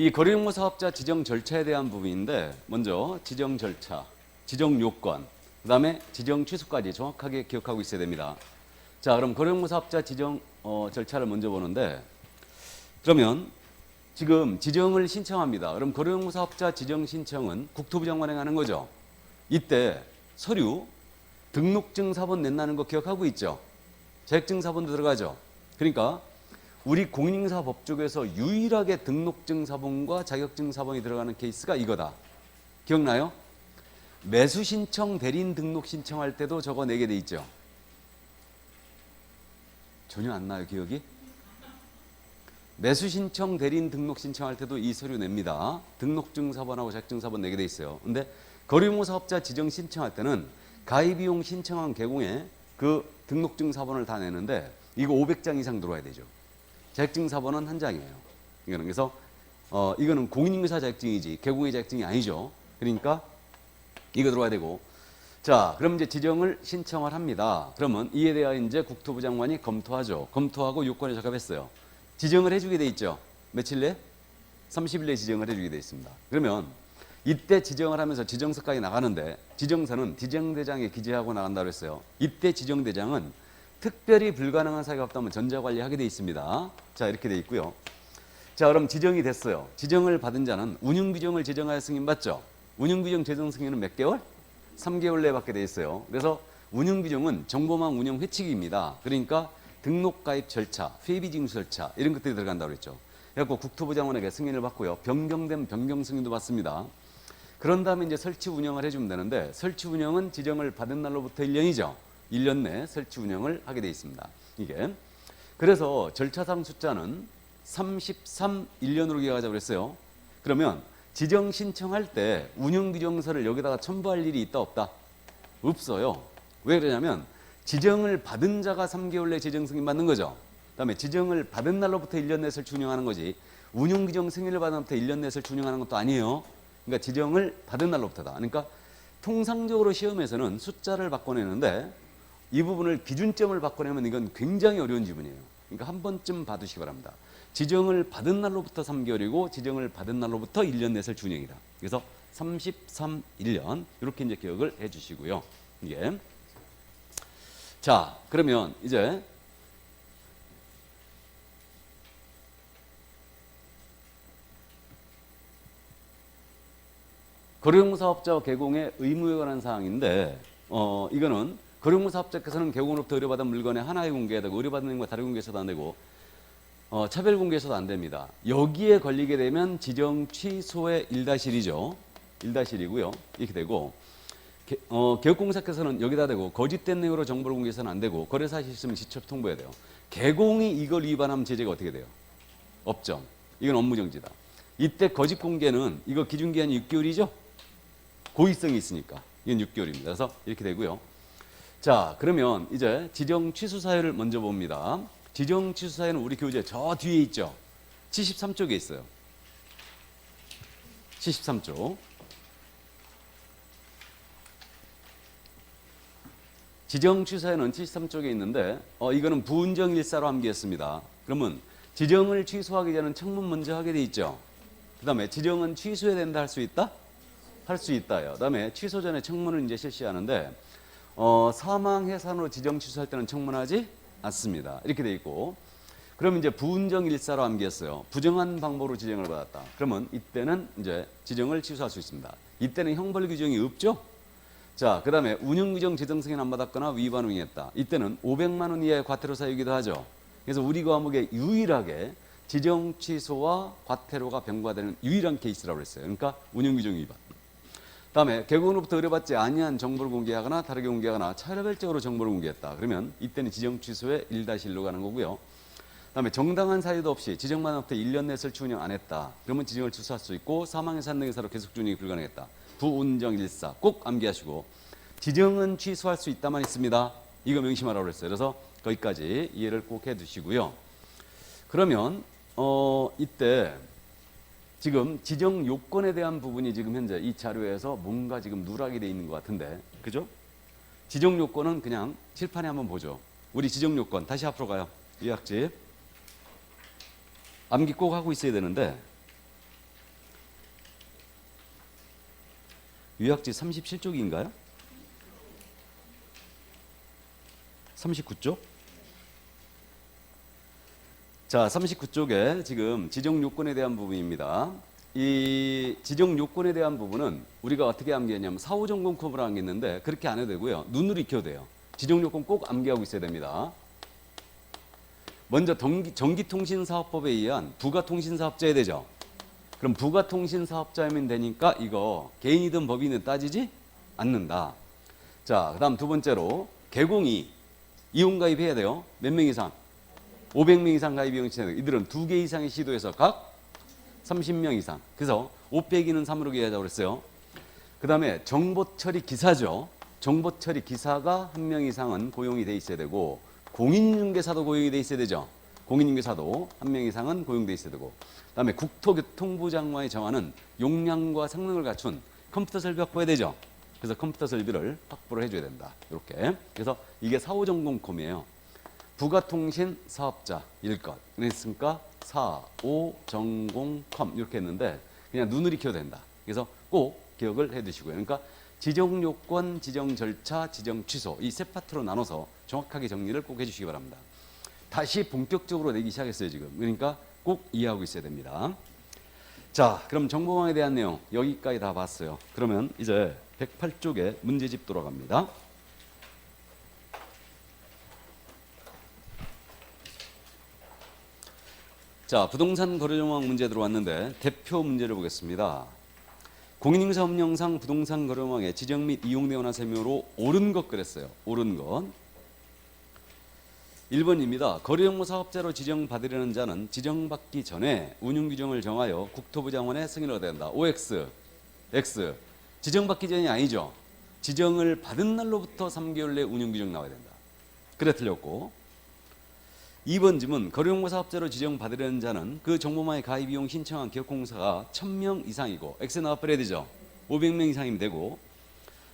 이 거래용무 사업자 지정 절차에 대한 부분인데 먼저 지정 절차, 지정 요건, 그 다음에 지정 취소까지 정확하게 기억하고 있어야 됩니다. 자, 그럼 거래용무 사업자 지정 절차를 먼저 보는데 그러면 지금 지정을 신청합니다. 그럼 거래용무 사업자 지정 신청은 국토부 장관이 하는 거죠. 이때 서류, 등록증 사본 낸다는 거 기억하고 있죠. 자격증 사본도 들어가죠. 그러니까 우리 공인인사 법조계에서 유일하게 등록증 사본과 자격증 사본이 들어가는 케이스가 이거다. 기억나요? 매수 신청, 대리인 등록 신청할 때도 저거 내게 돼 있죠. 전혀 안 나요, 기억이? 매수 신청, 대리인 등록 신청할 때도 이 서류 냅니다. 등록증 사본하고 자격증 사본 내게 돼 있어요. 근데 거래용무 사업자 지정 신청할 때는 가입비용 신청한 개공에 그 등록증 사본을 다 내는데 이거 500장 이상 들어와야 되죠. 자격증 사본은 한 장이에요. 그래서 이거는 공인인사 자격증이지 개공의 자격증이 아니죠. 그러니까 이거 들어와야 되고, 자, 그럼 이제 지정을 신청을 합니다. 그러면 이에 대하여 이제 국토부 장관이 검토하죠. 검토하고 요건에 적합했어요. 지정을 해주게 돼 있죠. 며칠 내? 30일 내에 지정을 해주게 돼 있습니다. 그러면 이때 지정을 하면서 지정서까지 나가는데 지정서는 지정대장에 기재하고 나간다고 했어요. 이때 지정대장은 특별히 불가능한 사유가 없다면 전자관리하게 돼 있습니다. 자, 이렇게 돼 있고요. 자, 그럼 지정이 됐어요. 지정을 받은 자는 운영규정을 제정하여 승인받죠. 운영규정 제정 승인은 몇 개월? 3개월 내에 받게 돼 있어요. 그래서 운영규정은 정보망 운영 회칙입니다. 그러니까 등록 가입 절차, 회비 징수 절차 이런 것들이 들어간다고 그랬죠. 그래서 국토부 장관에게 승인을 받고요. 변경된 변경 승인도 받습니다. 그런 다음에 이제 설치 운영을 해주면 되는데 설치 운영은 지정을 받은 날로부터 1년이죠. 1년 내 설치 운영을 하게 돼 있습니다. 이게 그래서 절차상 숫자는 33, 1년으로 기억하자고 그랬어요. 그러면 지정 신청할 때 운영규정서를 여기다가 첨부할 일이 있다 없다? 없어요. 왜 그러냐면 지정을 받은 자가 3개월 내 지정 승인 받는 거죠. 그다음에 지정을 받은 날로부터 1년 내 설치 운영하는 거지 운영규정 승인을 받은 날부터 1년 내 설치 운영하는 것도 아니에요. 그러니까 지정을 받은 날로부터다. 그러니까 통상적으로 시험에서는 숫자를 바꿔내는데 이 부분을 기준점을 바꿔내면 이건 굉장히 어려운 지문이에요. 그러니까 한 번쯤 봐두시기 바랍니다. 지정을 받은 날로부터 3개월이고 지정을 받은 날로부터 1년 내 설치 운영이다. 그래서 33, 1년 이렇게 이제 기억을 해주시고요. 이게 자, 그러면 이제 거래용무 사업자 개공의 의무에 관한 사항인데 이거는 거래용무 사업자께서는 개공으로부터 의뢰받은 물건의 하나의 공개해야 되고 의뢰받은 것과 다른 공개해서도 안 되고 차별 공개해서도 안 됩니다. 여기에 걸리게 되면 지정 취소의 1-1이죠. 1-1이고요. 이렇게 되고 개업공사께서는 여기다 대고 거짓된 내용으로 정보를 공개해서는 안 되고 거래 사실 있으면 직접 통보해야 돼요. 개공이 이걸 위반하면 제재가 어떻게 돼요? 없죠. 이건 업무정지다. 이때 거짓 공개는 이거 기준기한이 6개월이죠? 고의성이 있으니까 이건 6개월입니다. 그래서 이렇게 되고요. 자, 그러면 이제 지정 취소 사유를 먼저 봅니다. 지정 취소 사유는 우리 교재 저 뒤에 있죠? 73쪽에 있어요. 73쪽. 지정 취소 사유는 73쪽에 있는데 이거는 부운정 일사로 암기했습니다. 그러면 지정을 취소하기 전에는 청문 먼저 하게 돼 있죠. 그 다음에 지정은 취소해야 된다 할 수 있다? 할 수 있다요. 그 다음에 취소 전에 청문을 이제 실시하는데 사망 해산으로 지정 취소할 때는 청문하지 않습니다. 이렇게 돼 있고 그럼 이제 부운정 일사로 암기했어요. 부정한 방법으로 지정을 받았다. 그러면 이때는 이제 지정을 취소할 수 있습니다. 이때는 형벌 규정이 없죠. 자, 그 다음에 운영규정 제정 승인 안 받았거나 위반 운행했다. 이때는 500만 원 이하의 과태료 사유이기도 하죠. 그래서 우리 과목에 유일하게 지정 취소와 과태료가 병과되는 유일한 케이스라고 했어요. 그러니까 운영규정 위반. 다음에 개공으로부터 의뢰받지 아니한 정보를 공개하거나 다르게 공개하거나 차별적으로 정보를 공개했다. 그러면 이때는 지정 취소의 1-1로 가는 거고요. 다음에 정당한 사유도 없이 지정만으로부터 1년 내 설치 운영 안 했다. 그러면 지정을 취소할 수 있고 사망해산 등의 사로 계속 운영이 불가능했다. 부운정 일사 꼭 암기하시고 지정은 취소할 수 있다만 있습니다. 이거 명심하라고 그랬어요. 그래서 거기까지 이해를 꼭 해두시고요. 그러면 이때 지금 지정 요건에 대한 부분이 지금 현재 이 자료에서 뭔가 지금 누락이 돼 있는 것 같은데, 그죠? 지정 요건은 그냥 칠판에 한번 보죠. 우리 지정 요건 다시 앞으로 가요. 이 학집 암기 꼭 하고 있어야 되는데 요약지 37쪽인가요? 39쪽? 자, 39쪽에 지금 지정 요건에 대한 부분입니다. 이 지정 요건에 대한 부분은 우리가 어떻게 암기했냐면 사후점검법으로 암기했는데 그렇게 안 해도 되고요. 눈으로 익혀도 돼요. 지정 요건 꼭 암기하고 있어야 됩니다. 먼저 전기통신사업법에 의한 부가통신사업자야 되죠. 그럼 부가통신사업자면 되니까 이거 개인이든 법인이든 따지지 않는다. 자, 그 다음 두 번째로 개공이 이용가입해야 돼요. 몇 명 이상? 500명 이상 가입 이용 시도. 이들은 2개 이상의 시도에서 각 30명 이상. 그래서 5 빼기는 3으로 계약하자고 그랬어요. 그 다음에 정보처리 기사죠. 정보처리 기사가 1명 이상은 고용이 돼 있어야 되고 공인중개사도 고용이 돼 있어야 되죠. 공인중개사도 1명 이상은 고용돼 있어야 되고 그 다음에 국토교통부 장관이 정하는 용량과 성능을 갖춘 컴퓨터 설비 확보해야 되죠. 그래서 컴퓨터 설비를 확보를 해줘야 된다. 이렇게. 그래서 이게 사후점검이에요. 부가통신 사업자 일것. 그랬으니까 사오전공컴 이렇게 했는데 그냥 눈을 익혀도 된다. 그래서 꼭 기억을 해두시고요. 그러니까 지정 요건, 지정 절차, 지정 취소 이 세 파트로 나눠서 정확하게 정리를 꼭 해주시기 바랍니다. 다시 본격적으로 내기 시작했어요 지금. 그러니까 꼭 이해하고 있어야 됩니다. 자, 그럼 정보망에 대한 내용 여기까지 다 봤어요. 그러면 이제 108쪽에 문제집 돌아갑니다. 자, 부동산 거래정황 문제 들어왔는데 대표 문제를 보겠습니다. 공인인증사업령상 부동산 거래정황의 지정 및 이용내용이나 설명으로 옳은 것 그랬어요. 옳은 것. 1번입니다. 거래정보 사업자로 지정받으려는 자는 지정받기 전에 운영규정을 정하여 국토부 장관의 승인을 얻어야 한다. OX, X. 지정받기 전이 아니죠. 지정을 받은 날로부터 3개월 내에 운영규정 나와야 된다. 그래 틀렸고 2번 질문. 거래정보 사업자로 지정받으려는 자는 그 정보망에 가입 이용 신청한 기업공사가 1000명 이상이고 X 나와버려야 되죠. 500명 이상이면 되고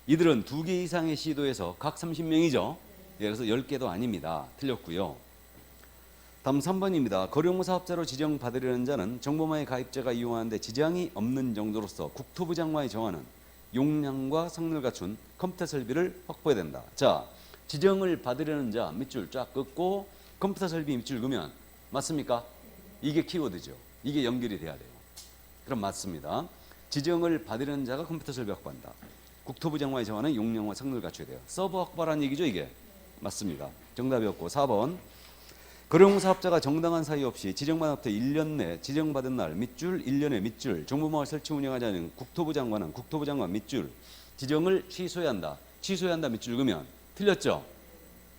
이들은 2개 이상의 시도에서 각 30명이죠. 예, 그래서 10개도 아닙니다. 틀렸고요. 다음 3번입니다. 거래정보 사업자로 지정받으려는 자는 정보망에 가입자가 이용하는데 지장이 없는 정도로서 국토부 장관이 정하는 용량과 성능을 갖춘 컴퓨터 설비를 확보해야 된다. 자, 지정을 받으려는 자 밑줄 쫙 긋고 컴퓨터 설비 밑줄 그으면 맞습니까? 이게 키워드죠. 이게 연결이 돼야 돼요. 그럼 맞습니다. 지정을 받으려는 자가 컴퓨터 설비 확보한다. 국토부 장관이 정하는 용량과 성능을 갖춰야 돼요. 서버 확보라는 얘기죠, 이게. 맞습니다. 정답이었고 4번. 거래정보 사업자가 정당한 사유 없이 지정받은 1년 내 지정받은 날 밑줄 1년의 밑줄 정보망을 설치 운영하자는 국토부 장관은 국토부 장관 밑줄 지정을 취소해야 한다. 취소해야 한다 밑줄 그으면 틀렸죠?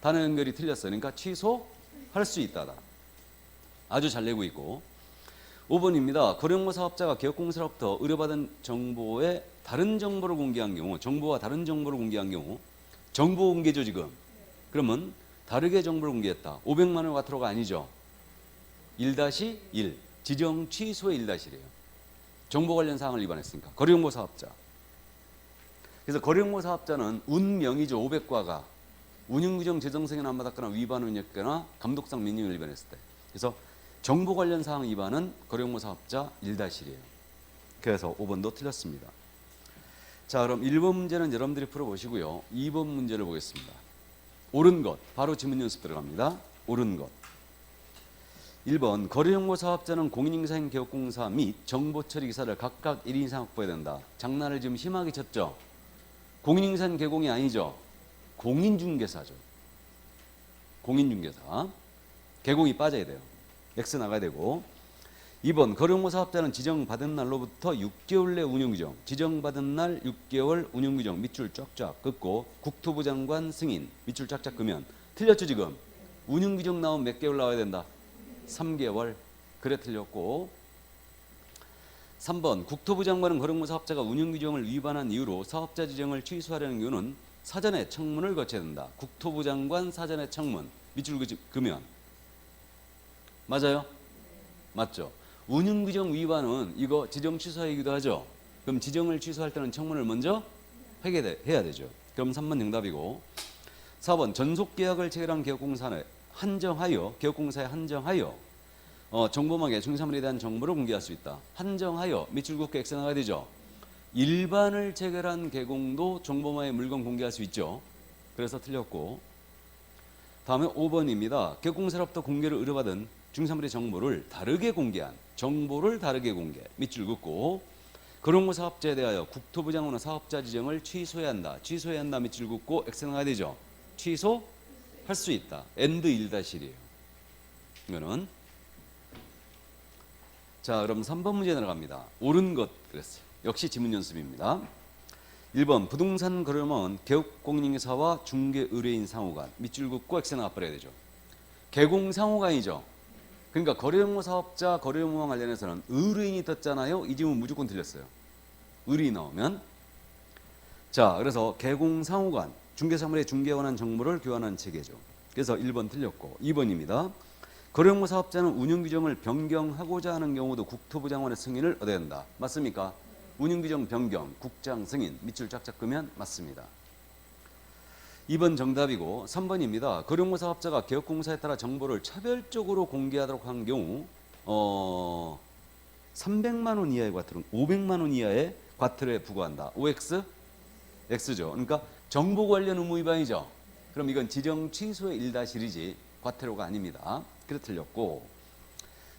단어 연결이 틀렸어요. 그러니까 취소할 수 있다다. 아주 잘 내고 있고 5번입니다. 거래정보 사업자가 개업공사로부터 의뢰받은 정보에 다른 정보를 공개한 경우 정보와 다른 정보를 공개한 경우 정보 공개죠 지금. 그러면 다르게 정보를 공개했다. 500만 원 과태료가 아니죠. 1-1 지정 취소의 1-1이에요. 정보 관련 사항을 위반했으니까. 거래정보 사업자. 그래서 거래정보 사업자는 운명이죠. 500과가 운영규정 제정 승인 안 받았거나 위반 운영했거나 감독상 민영을 위반했을 때. 그래서 정보 관련 사항 위반은 거래정보 사업자 1-1이에요. 그래서 5번도 틀렸습니다. 자, 그럼 1번 문제는 여러분들이 풀어보시고요. 2번 문제를 보겠습니다. 옳은 것. 바로 지문 연습 들어갑니다. 옳은 것. 1번. 거래정보 사업자는 공인인증사인 개업공사 및 정보처리 기사를 각각 1인 이상 확보해야 된다. 장난을 지금 심하게 쳤죠. 공인인증사인 개공이 아니죠. 공인중개사죠. 공인중개사. 개공이 빠져야 돼요. X 나가야 되고 2번. 거래정보 사업자는 지정받은 날로부터 6개월 내 운영규정 지정받은 날 6개월 운영규정 밑줄 쫙쫙 긋고 국토부 장관 승인 밑줄 쫙쫙 긋으면 틀렸죠 지금. 운영규정 나오면 몇 개월 나와야 된다. 3개월. 그래 틀렸고 3번. 국토부 장관은 거래정보 사업자가 운영규정을 위반한 이유로 사업자 지정을 취소하려는 경우는 사전에 청문을 거쳐야 된다. 국토부 장관 사전에 청문 밑줄 그으면 맞아요? 맞죠? 운영규정 위반은 이거 지정 취소이기도 하죠. 그럼 지정을 취소할 때는 청문을 먼저 해야 되죠. 그럼 3번 정답이고 4번. 전속계약을 체결한 개업공사는 개업공사에 한정하여 정보망에 중개사물에 대한 정보를 공개할 수 있다. 한정하여 밑줄 긋고 X 나가야 되죠. 일반을 체결한 개공도 정보망에 물건 공개할 수 있죠. 그래서 틀렸고, 다음에 5번입니다. 개공사로부터 공개를 의뢰받은 중개사물의 정보를 다르게 공개 밑줄 긋고, 거래공고 사업자에 대하여 국토부 장관은 사업자 지정을 취소해야 한다. 밑줄 긋고 X 나가야 되죠. 취소할 수 있다. and 1-1이에요. 이거는. 자, 그럼 3번 문제 들어갑니다. 옳은 것 그랬어요. 역시 지문 연습입니다. 1번 부동산 거래망은 개업공인사와 중개의뢰인 상호간 밑줄 긋고 X 나가버려야 되죠. 개공상호간이죠. 그러니까 거래용모 사업자 거래용모와 관련해서는 의뢰인이 떴잖아요. 이 지문 무조건 틀렸어요. 의뢰인이 나오면. 자, 그래서 개공상호간 중개사물의 중개에 관한 정보를 교환하는 체계죠. 그래서 1번 틀렸고, 2번입니다. 거래용모 사업자는 운영규정을 변경하고자 하는 경우도 국토부 장관의 승인을 얻어야 한다. 맞습니까? 운영규정 변경, 국장 승인, 밑줄 쫙쫙 끄면 맞습니다. 2번 정답이고, 3번입니다. 거래용모 사업자가 개업공사에 따라 정보를 차별적으로 공개하도록 한 경우 300만 원 이하의 과태료는 500만 원 이하의 과태료에 부과한다. OX? X죠. 그러니까 정보 관련 의무 위반이죠. 그럼 이건 지정 취소의 1-1이지 과태료가 아닙니다. 그래 틀렸고,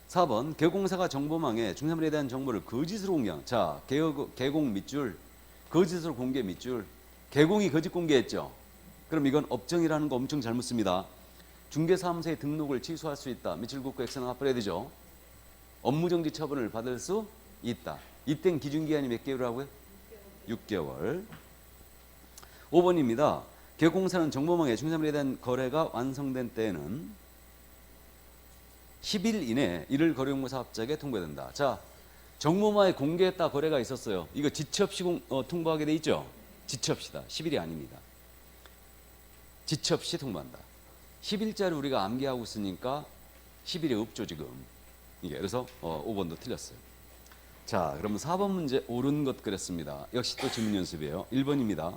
4번 개공사가 정보망에 중개사물에 대한 정보를 거짓으로 공개한. 자, 개공 밑줄, 거짓으로 공개 밑줄. 개공이 거짓 공개했죠. 그럼 이건 업정이라는 거 엄청 잘못 씁니다. 중개사무소의 등록을 취소할 수 있다. 밑줄 긋고 X 나가버려야 되죠. 업무정지 처분을 받을 수 있다. 이땐 기준기한이 몇 개월이라고요? 6개월. 5번입니다. 개공사는 정보망에 중개사물에 대한 거래가 완성된 때에는 10일 이내에 이를 거래용모 사업자에게 통보된다. 자, 정보망에 공개했다 거래가 있었어요. 이거 지체 없이 통보하게 돼 있죠. 지체 없이다. 10일이 아닙니다. 지체 없이 통보한다. 10일짜리 우리가 암기하고 있으니까 10일이 없죠 지금. 이게 그래서 5번도 틀렸어요. 자, 그러면 4번 문제 옳은 것 그랬습니다. 역시 또 지문 연습이에요. 1번입니다.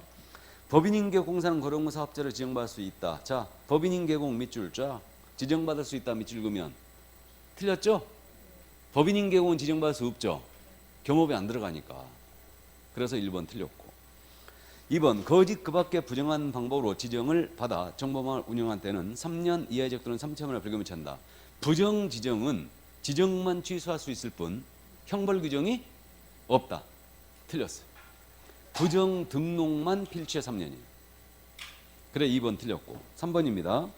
법인인 개공사는 거래용모 사업자를 지정받을 수 있다. 자, 법인인 개공 밑줄 쫙 지정받을 수 있다 밑줄 그으면 틀렸죠? 법인인 개공은 지정받을 수 없죠. 겸업이 안 들어가니까. 그래서 1번 틀렸고, 2번 거짓 그 밖에 부정한 방법으로 지정을 받아 정보망을 운영한 때는 3년 이하의 적 또는 3천만 원의 벌금을 친다. 부정 지정은 지정만 취소할 수 있을 뿐 형벌 규정이 없다. 틀렸어요. 부정 등록만 필취해 3년이에요. 그래 2번 틀렸고, 3번입니다.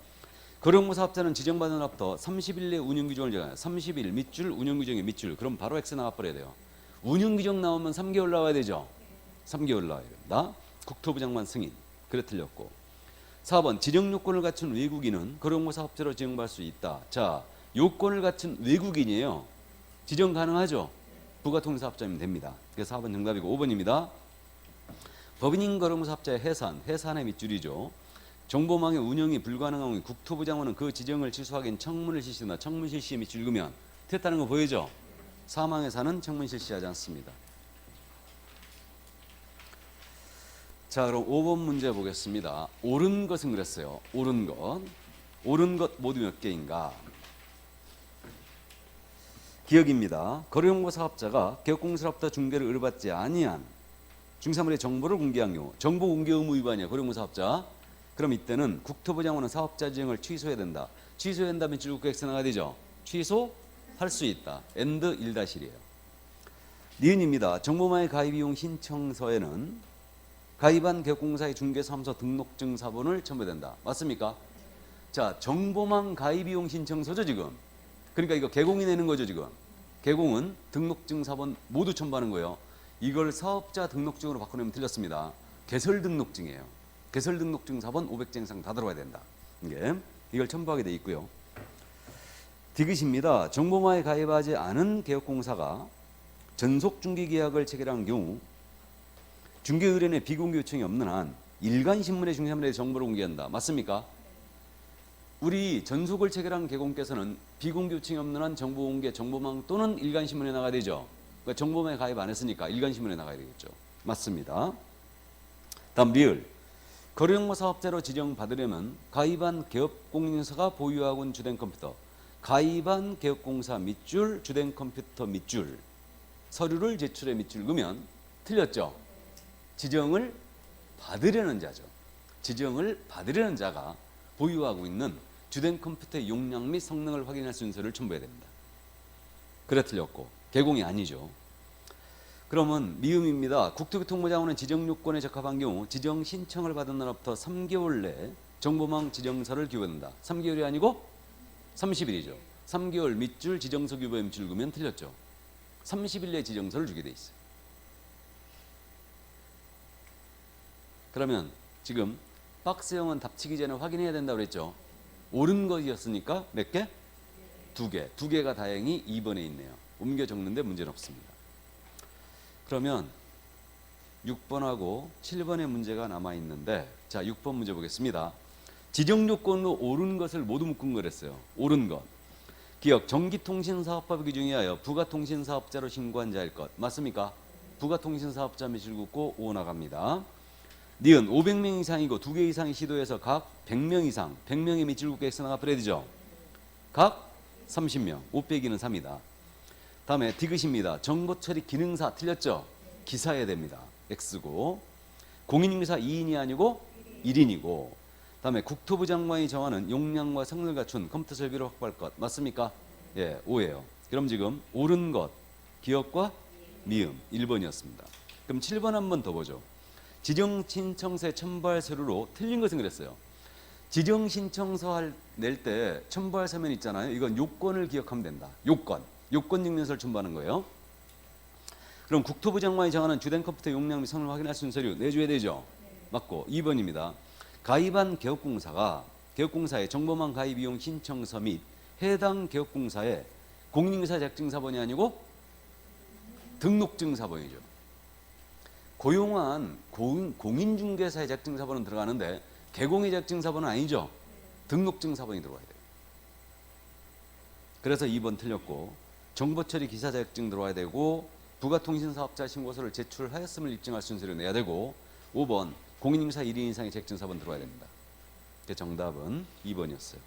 거래용모 사업자는 지정받은 날부터 30일 내 운영규정을 정하여 30일 밑줄 운영규정의 밑줄. 그럼 바로 X 나가버려야 돼요. 운영규정 나오면 3개월 나와야 되죠. 3개월 나와야 된다. 국토부 장관 승인. 그래 틀렸고, 4번 지정 요건을 갖춘 외국인은 거래용모 사업자로 지정받을 수 있다. 자, 요건을 갖춘 외국인이에요. 지정 가능하죠. 부가통일사업자이면 됩니다. 그래서 4번 정답이고, 5번입니다. 법인인 거래용모 사업자의 해산의 밑줄이죠. 정보망의 운영이 불가능한 경우 국토부 장관은 그 지정을 취소하기엔 청문을 실시한다. 청문 실시에 밑줄 그으면 됐다는 거 보이죠? 사망해사는 청문 실시하지 않습니다. 자, 그럼 5번 문제 보겠습니다. 옳은 것은 그랬어요. 옳은 것 모두 몇 개인가? 기억입니다. 거래용모 사업자가 개업공사로부터 중개를 의뢰받지 아니한 중개사물의 정보를 공개한 경우, 정보 공개 의무 위반이야. 거래용모 사업자. 그럼 이때는 국토부 장관은 사업자 지정을 취소해야 된다. 취소해야 된다면 줄 긋고 X 나가야 되죠. 취소할 수 있다. and 1-1이에요. 니은입니다. 정보망의 가입 이용 신청서에는 가입한 개업공사의 중개사무소 등록증 사본을 첨부된다. 맞습니까? 자, 정보망 가입 이용 신청서죠 지금. 그러니까 이거 개공이 내는 거죠 지금. 개공은 등록증 사본 모두 첨부하는 거예요. 이걸 사업자 등록증으로 바꿔내면 틀렸습니다. 개설 등록증이에요. 개설 등록증 사본 500장 이상 다 들어가야 된다. 이걸 첨부하게 돼 있고요. 디귿입니다. 정보망에 가입하지 않은 개업공사가 전속 중개계약을 체결한 경우 중개의뢰인의 비공개 요청이 없는 한 일간신문의 중개사물의 정보를 공개한다. 맞습니까? 우리 전속을 체결한 개공께서는 비공개 요청이 없는 한 정보 공개, 정보망 또는 일간신문에 나가야 되죠. 그러니까 정보망에 가입 안 했으니까 일간신문에 나가야 되겠죠. 맞습니다. 다음 리을. 거래용모 사업자로 지정받으려면 가입한 개업공인사가 보유하고 있는 주된 컴퓨터, 가입한 개업공사 밑줄 주된 컴퓨터 밑줄 서류를 제출해 밑줄 그으면 틀렸죠? 지정을 받으려는 자죠. 지정을 받으려는 자가 보유하고 있는 주된 컴퓨터의 용량 및 성능을 확인할 순서를 첨부해야 됩니다. 그래 틀렸고 개공이 아니죠. 그러면 미음입니다. 국토교통부장관은 지정 요건에 적합한 경우 지정 신청을 받은 날부터 3개월 내에 정보망 지정서를 기부한다. 3개월이 아니고 30일이죠. 3개월 밑줄 지정서 규범 줄구면 틀렸죠. 30일 내에 지정서를 주게 돼 있어요. 그러면 지금 박스형은 답치기 전에 확인해야 된다고 그랬죠. 옳은 것이었으니까 몇 개? 2개. 2개가 다행히 2번에 있네요. 옮겨 적는데 문제는 없습니다. 그러면 6번하고 7번의 문제가 남아 있는데, 자 6번 문제 보겠습니다. 지정 요건으로 옳은 것을 모두 묶은 거랬어요. 옳은 것. 기억 전기통신사업법 규정에 의하여 부가통신사업자로 신고한 자일 것. 맞습니까? 부가통신사업자 밑줄 긋고 5 나갑니다. 니은 500명 이상이고 2개 이상의 시도에서 각 100명 이상, 100명의 밑줄 긋고 X 나가 프레드죠. 각 30명, 5 빼기는 3이다. 다음에 디귿입니다. 정보처리 기능사 틀렸죠? 기사해야 됩니다. X고 공인중개사 2인이 아니고 1인이고 다음에 국토부 장관이 정하는 용량과 성능을 갖춘 컴퓨터 설비를 확보할 것. 맞습니까? 예, 5예요. 그럼 지금 옳은 것, 기억과 미음 1번이었습니다. 그럼 7번 한번 더 보죠. 지정 신청서에 첨부할 서류로 틀린 것은 그랬어요. 지정 신청서 낼 때 첨부할 서면 있잖아요. 이건 요건을 기억하면 된다. 요건 증명서를 첨부하는 거예요. 그럼 국토부 장관이 정하는 주된 컴퓨터 용량 및 성능을 확인할 수 있는 서류 내줘야 되죠. 맞고 2번입니다. 가입한 개업공사가 개업공사의 정보망 가입 이용 신청서 및 해당 개업공사의 공인중개사 자격증사본이 아니고 등록증사본이죠. 고용한 공인중개사의 자격증사본은 들어가는데 개공의 자격증사본은 아니죠. 등록증사본이 들어가야 돼요. 그래서 2번 틀렸고 정보처리 기사 자격증 들어와야 되고 부가통신사업자 신고서를 제출하였음을 입증할 순서를 내야 되고 5번 공인중개사 1인 이상의 자격증사본 들어와야 됩니다. 정답은 2번이었어요.